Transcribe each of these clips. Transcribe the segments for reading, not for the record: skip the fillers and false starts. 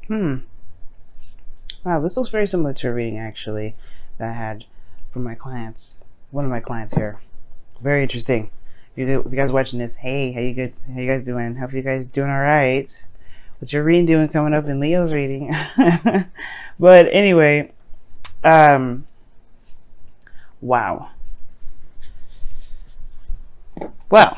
Wow, this looks very similar to a reading actually that I had from my clients. One of my clients here. Very interesting. If you guys watching this, hey, how you guys doing? Hope you guys doing all right. What's your reading doing coming up in Leo's reading? But anyway, wow. Well,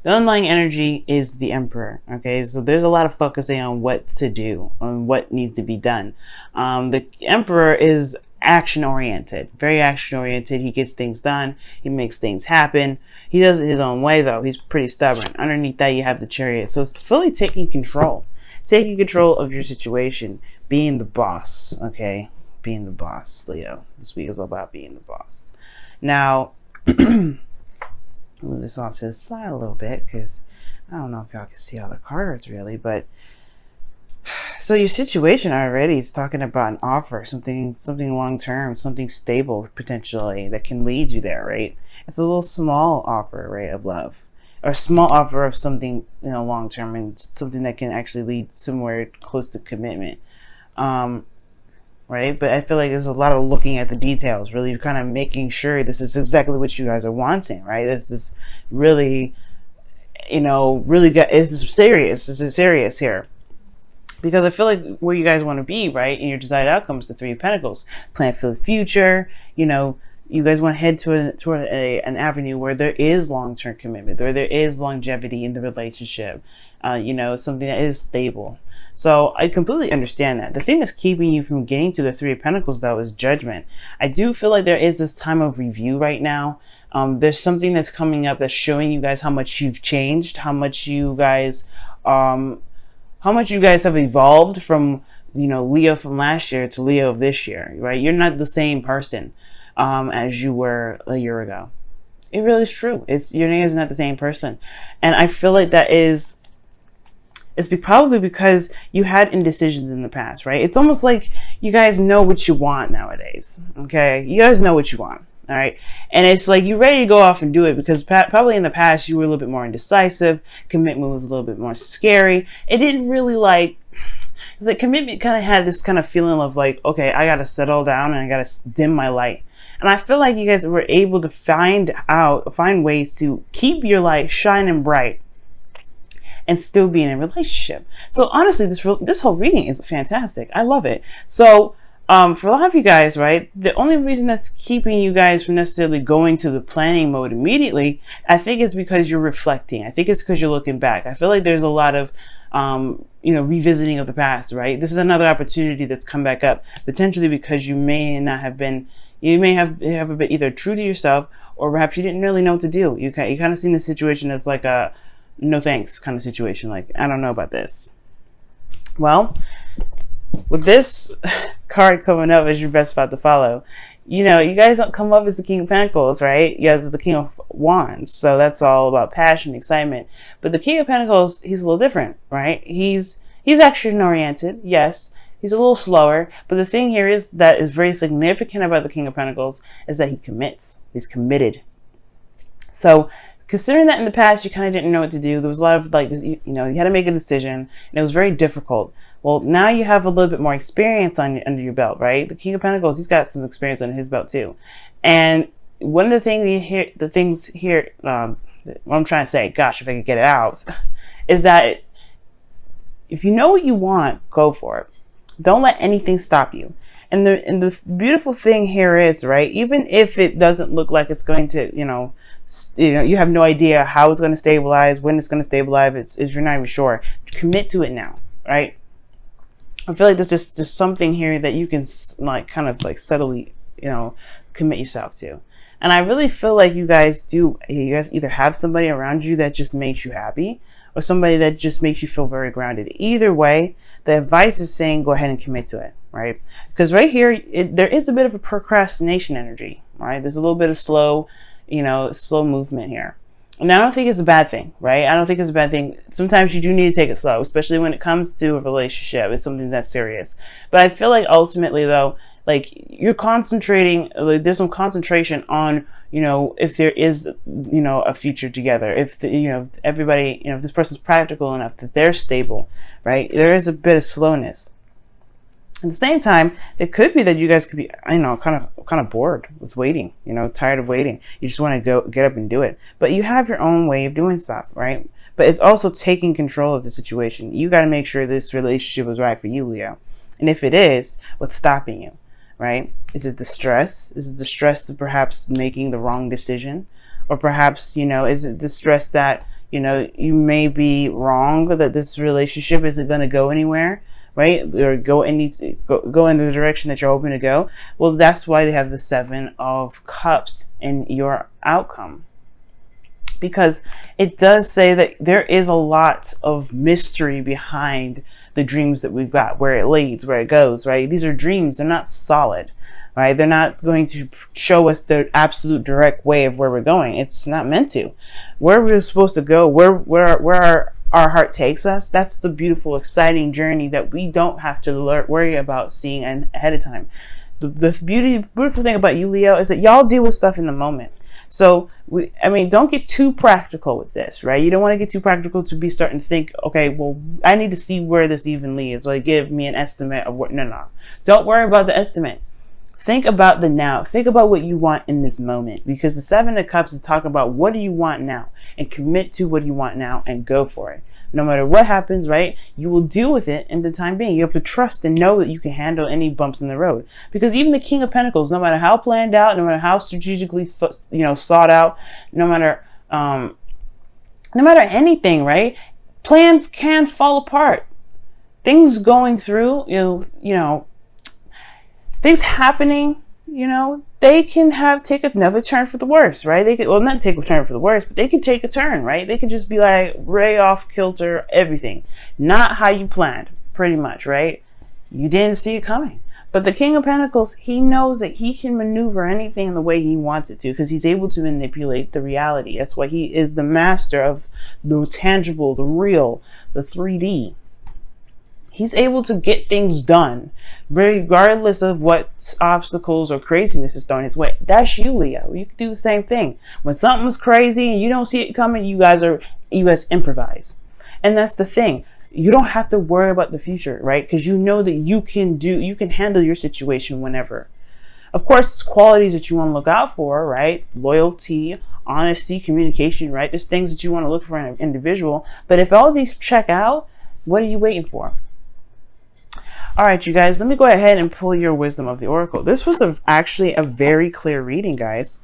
the underlying energy is the Emperor. Okay, so there's a lot of focusing on what to do, on what needs to be done. The Emperor is action oriented, very action oriented. He gets things done. He makes things happen. He does it his own way, though. He's pretty stubborn. Underneath that, you have the Chariot. So it's fully taking control of your situation, being the boss. Okay, being the boss, Leo. This week is all about being the boss. Now, move this off to the side a little bit because I don't know if y'all can see all the cards really, but so your situation already is talking about an offer, something long-term, something stable potentially that can lead you there, right? It's a little small offer, right, of love, or a small offer of something, long-term, and something that can actually lead somewhere close to commitment. Right? But I feel like there's a lot of looking at the details, really kind of making sure this is exactly what you guys are wanting, right? This is really, it's serious. This is serious here. Because I feel like where you guys want to be, right, in your desired outcome is the Three of Pentacles. Plan for the future, you guys want to head toward an avenue where there is long-term commitment, where there is longevity in the relationship, something that is stable. So I completely understand that. The thing that's keeping you from getting to the Three of Pentacles, though, is judgment. I do feel like there is this time of review right now. There's something that's coming up that's showing you guys how much you've changed, how much you guys have evolved from, Leo from last year to Leo of this year, right? You're not the same person as you were a year ago. It really is true. Your name is not the same person. And I feel like that is... It's probably because you had indecisions in the past, right? It's almost like you guys know what you want nowadays, okay? You guys know what you want, all right? And it's like you're ready to go off and do it because probably in the past you were a little bit more indecisive. Commitment was a little bit more scary. It didn't really it's like commitment kind of had this kind of feeling of like, okay, I got to settle down and I got to dim my light. And I feel like you guys were able to find ways to keep your light shining bright and still be in a relationship. So honestly, this whole reading is fantastic. I love it. So for a lot of you guys, right, the only reason that's keeping you guys from necessarily going to the planning mode immediately, I think it's because you're reflecting. I think it's because you're looking back. I feel like there's a lot of revisiting of the past, right? This is another opportunity that's come back up, potentially because you may have been a bit either true to yourself, or perhaps you didn't really know what to do. You kind of seen the situation as like a no thanks kind of situation, like I don't know about this. Well, with this card coming up as your best spot to follow, you guys don't come up as the King of Pentacles, right? You guys are the King of Wands, so that's all about passion, excitement. But the King of Pentacles, he's a little different, right? He's action oriented, yes. He's a little slower, but the thing here is that is very significant about the King of Pentacles is that he commits. He's committed. So considering that in the past you kind of didn't know what to do, there was a lot of you had to make a decision, and it was very difficult. Well, now you have a little bit more experience under your belt, right? The King of Pentacles, he's got some experience under his belt too. And one of the things here, what I'm trying to say, gosh, if I could get it out, is that if you know what you want, go for it. Don't let anything stop you. And the beautiful thing here is, right, even if it doesn't look like it's going to, you have no idea how it's going to stabilize, when it's going to stabilize, if you're not even sure, commit to it now, right? I feel like there's just something here that you can subtly, commit yourself to. And I really feel like you guys either have somebody around you that just makes you happy, or somebody that just makes you feel very grounded. Either way, the advice is saying go ahead and commit to it, right? Because right here, there is a bit of a procrastination energy, right? There's a little bit of slow movement here. And I don't think it's a bad thing, right? I don't think it's a bad thing. Sometimes you do need to take it slow, especially when it comes to a relationship. It's something that's serious. But I feel like ultimately, though, like you're concentrating, like there's some concentration on, you know, if there is, you know, a future together, if the, you know, everybody, you know, if this person's practical enough that they're stable, right? There is a bit of slowness. At the same time, it could be that you guys could be, you know, kind of bored with waiting, you know, tired of waiting. You just want to get up and do it. But you have your own way of doing stuff, right? But it's also taking control of the situation. You got to make sure this relationship is right for you, Leo. And if it is, what's stopping you, right? Is it the stress? Is it the stress of perhaps making the wrong decision? Or perhaps, you know, is it the stress that, you know, you may be wrong, that this relationship isn't going to go anywhere? Right? Or go in the direction that you're hoping to go. Well, that's why they have the 7 of Cups in your outcome. Because it does say that there is a lot of mystery behind the dreams that we've got, where it leads, where it goes, right? These are dreams. They're not solid, right? They're not going to show us the absolute direct way of where we're going. It's not meant to. Where we're supposed to go, where our heart takes us, that's the beautiful, exciting journey that we don't have to worry about seeing ahead of time. The beautiful thing about you, Leo, is that y'all deal with stuff in the moment. So, don't get too practical with this, right? You don't want to get too practical to be starting to think, okay, well, I need to see where this even leads. Like, give me an estimate of what, no. Don't worry about the estimate. Think about the now. Think about what you want in this moment, because the 7 of Cups is talking about what do you want now, and commit to what you want now and go for it. No matter what happens, right, you will deal with it in the time being. You have to trust and know that you can handle any bumps in the road. Because even the King of Pentacles, no matter how planned out, no matter how strategically, you know, sought out, no matter anything, right, plans can fall apart. Things going through, you know, things happening, you know, they can take another turn for the worse, right? They could, well, not take a turn for the worse, but they can take a turn, right? They can just be like way off kilter, everything. Not how you planned, pretty much, right? You didn't see it coming. But the King of Pentacles, he knows that he can maneuver anything the way he wants it to, because he's able to manipulate the reality. That's why he is the master of the tangible, the real, the 3D. He's able to get things done regardless of what obstacles or craziness is thrown his way. That's you, Leo. You can do the same thing. When something's crazy and you don't see it coming, you guys improvise. And that's the thing. You don't have to worry about the future, right? Because you know that you can handle your situation whenever. Of course, it's qualities that you want to look out for, right? Loyalty, honesty, communication, right? There's things that you want to look for in an individual. But if all these check out, what are you waiting for? All right, you guys, let me go ahead and pull your wisdom of the oracle. This was actually a very clear reading, guys.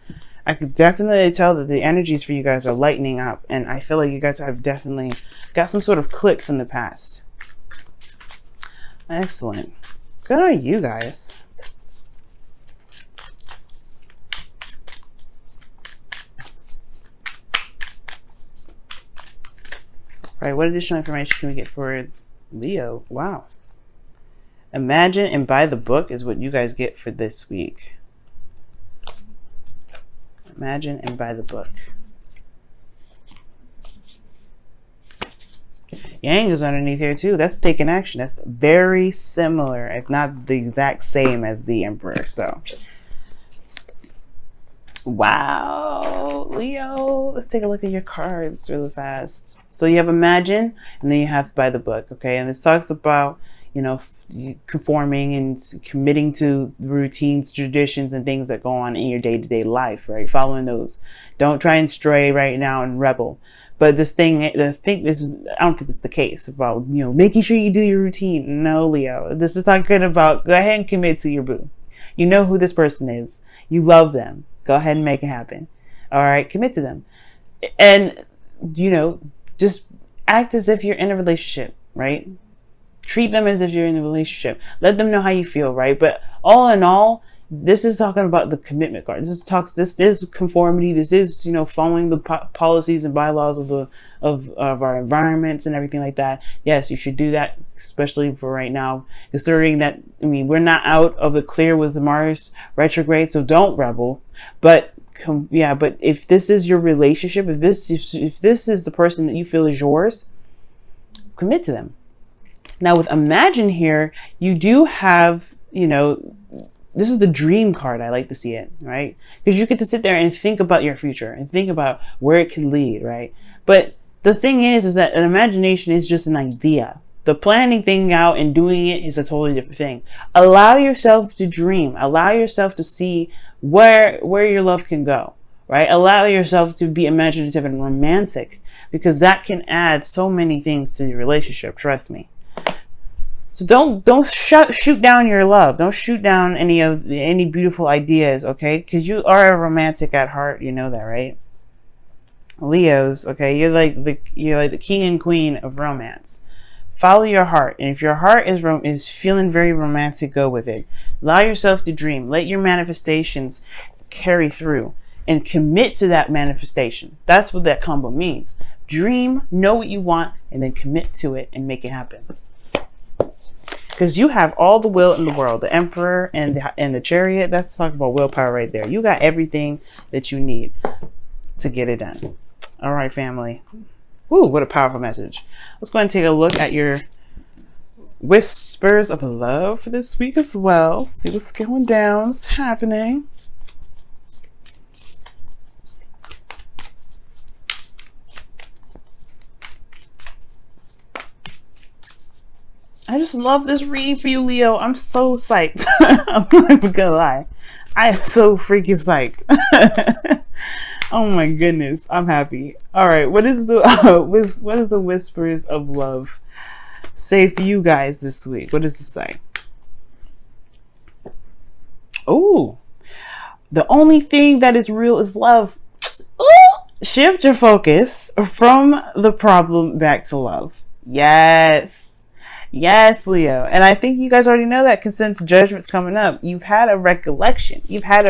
I could definitely tell that the energies for you guys are lightening up, and I feel like you guys have definitely got some sort of click from the past. Excellent. Good on you guys. All right, what additional information can we get for Leo? Wow. Imagine and buy the book is what you guys get for this week. Imagine and buy the book. Yang is underneath here too. That's taking action. That's very similar, if not the exact same as the Emperor. So, wow, Leo. Let's take a look at your cards really fast. So you have Imagine, and then you have Buy the Book. Okay, and this talks about, you know, conforming and committing to routines, traditions, and things that go on in your day-to-day life, right? Following those. Don't try and stray right now and rebel. But this thing, I don't think it's the case about, you know, making sure you do your routine. No, Leo, this is talking about, go ahead and commit to your boo. You know who this person is. You love them. Go ahead and make it happen. All right, commit to them. And, you know, just act as if you're in a relationship, right? Treat them as if you're in a relationship. Let them know how you feel, right? But all in all, this is talking about the commitment card. This is conformity. This is, you know, following the policies and bylaws of our environments and everything like that. Yes, you should do that, especially for right now, considering that, I mean, we're not out of the clear with the Mars retrograde, so don't rebel. But but if this is your relationship, if this is the person that you feel is yours, commit to them. Now with Imagine here, you do have, you know, this is the dream card. I like to see it, right? Because you get to sit there and think about your future and think about where it can lead, right? But the thing is that an imagination is just an idea. The planning thing out and doing it is a totally different thing. Allow yourself to dream. Allow yourself to see where your love can go, right? Allow yourself to be imaginative and romantic, because that can add so many things to your relationship. Trust me. So don't shoot down your love. Don't shoot down any beautiful ideas, okay? Because you are a romantic at heart. You know that, right? Leos, okay? You're like the king and queen of romance. Follow your heart, and if your heart is feeling very romantic, go with it. Allow yourself to dream. Let your manifestations carry through, and commit to that manifestation. That's what that combo means. Dream, know what you want, and then commit to it and make it happen. Because you have all the will in the world. The Emperor and the Chariot, that's talking about willpower right there. You got everything that you need to get it done. All right, family. Woo, what a powerful message. Let's go ahead and take a look at your whispers of love for this week as well. See what's going down, what's happening. I just love this reading for you, Leo. I'm so psyched. I'm not even gonna lie. I am so freaking psyched. Oh my goodness, I'm happy. All right, what is the whispers of love say for you guys this week? What does it say? Oh, the only thing that is real is love. Ooh! Shift your focus from the problem back to love. Yes. Yes, Leo. And I think you guys already know that, because since Judgment's coming up, you've had a recollection. You've had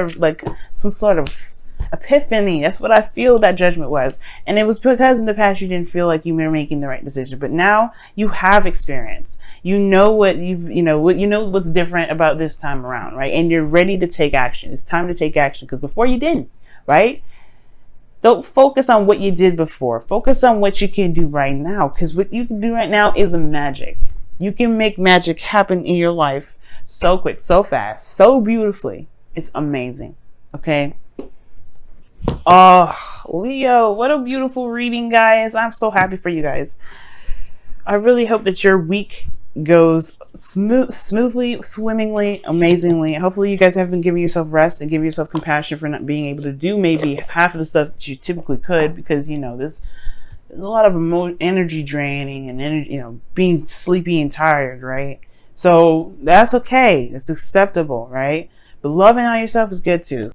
some sort of epiphany. That's what I feel that Judgment was. And it was because in the past you didn't feel like you were making the right decision. But now you have experience. You know what's different about this time around, right? And you're ready to take action. It's time to take action, because before you didn't, right? Don't focus on what you did before. Focus on what you can do right now, because what you can do right now is magic. You can make magic happen in your life so quick, so fast, so beautifully. It's amazing. Okay. Oh, Leo, what a beautiful reading, guys. I'm so happy for you guys. I really hope that your week goes smoothly, swimmingly, amazingly. Hopefully you guys have been giving yourself rest and giving yourself compassion for not being able to do maybe half of the stuff that you typically could, because there's a lot of energy draining and being sleepy and tired, right? So that's okay. It's acceptable, right? But loving on yourself is good too.